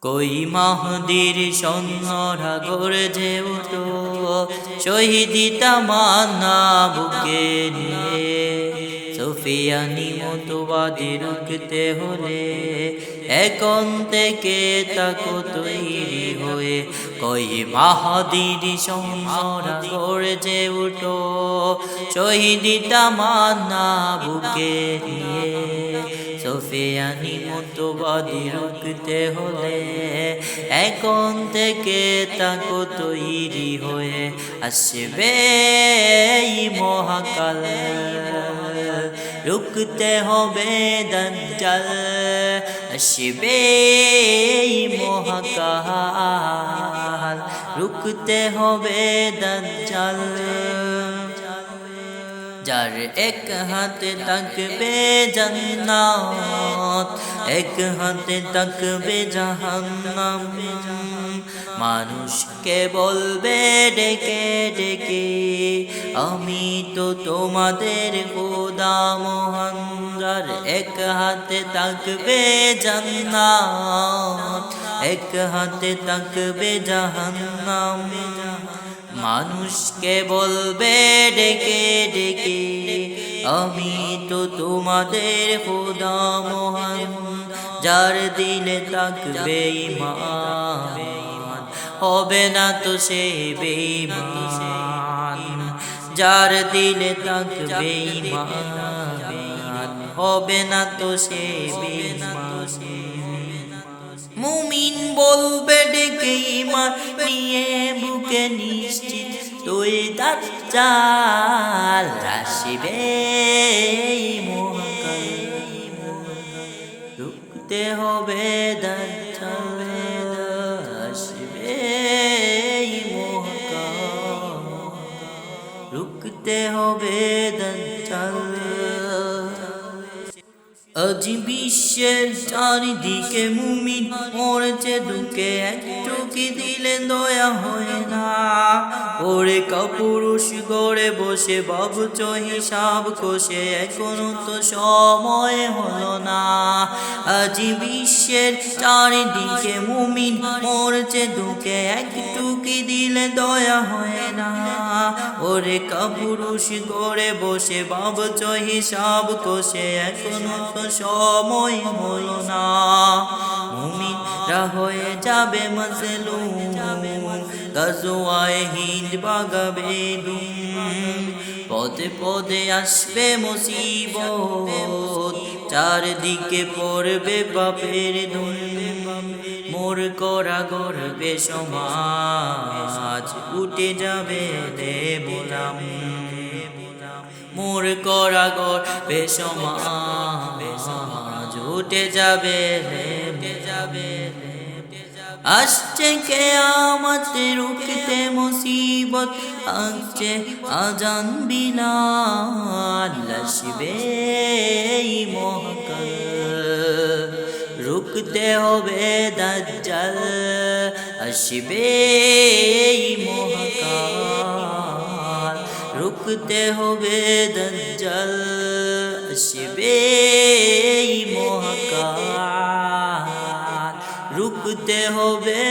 কই মাহদির সৈন্যরা গর্জে উঠো, শহীদি তামান্না বুকে নিয়ে। সুফিয়ানি মতবাদী রুখতে হলে এখন থেকে তাকো তৈরি হয়ে। কই মাহদির সৈন্যরা গর্জে উঠো, শহীদি তামান্না বুকে নিয়ে। সুফিয়ানি মতবাদী রুখতে হলে এখন থেকে তাকো তৈরি হয়ে। আসবে এই মহাকাল, রুখতে হবে দাজ্জাল। আসবে এই মহাকাল, রুখতে হবে দাজ্জাল। যার এক হাতে থাকবে জান্নাত, এক হাতে থাকবে জাহান্নাম। মানুষকে বলবে ডেকে ডেকে, আমি তো তোমাদের খোদা মহান। যার এক হাতে থাকবে জান্নাত, এক হাতে থাকবে জাহান্নাম। মানুষকে বলবে ডেকে ডেকে, আমি তো তোমাদের খোদা মহান। যার দিলে থাকবে ঈমান, হবে না তো সে বেঈমান। যার দিলে থাকবে ঈমান, হবে না তো সে বেঈমান। মুমিন বলবে ডেকে ঈমান নিয়ে বুকে নিশ্চিত, তুই দাজ্জাল আসবে এই মহাকাল, রুখতে হবে দাজ্জাল। আসবে এই মহাকাল, রুখতে হবে দাজ্জাল। আজ বিশ্বের চারিদিকে মুমিন মরছে দুঃখে, একটু কি দিলে দয়া হয় না? ওরে কাপুরুষ গড়ে বসে ভাবছ হিসাব কষে, এখনো তো সময় হলো না। আজ বিশ্বের চারিদিকে মুমিন মরছে দুঃখে, একটু কি দিলে দয়া হয় না? ওরে কাপুরুষ গড়ে বসে ভাবছ হিসাব কষে, এখনো তো সময় হলো না। মুমিনরা হয়ে যাবে মাজলুম, গাজওয়ায়ে হিন্দ বাগাবে দুম। পদে পদে আসবে মুসিবত, চারদিকে পড়বে পাপের ধুম। মোর করা গর্বে সমাজ উঠে যাবে রে গোলাম। মোর করা গর্বে সমাজ উঠে যাবে রে যাবে। আসছে কিয়ামত রুখতে মুসিবত, আসছে আজান বিলাল। আসবে এই মহাকাল, রুখতে হবে দাজ্জাল। আসবে এই মহাকাল, রুখতে হবে দাজ্জাল। আসবে এই মহাকাল, রুখতে হবে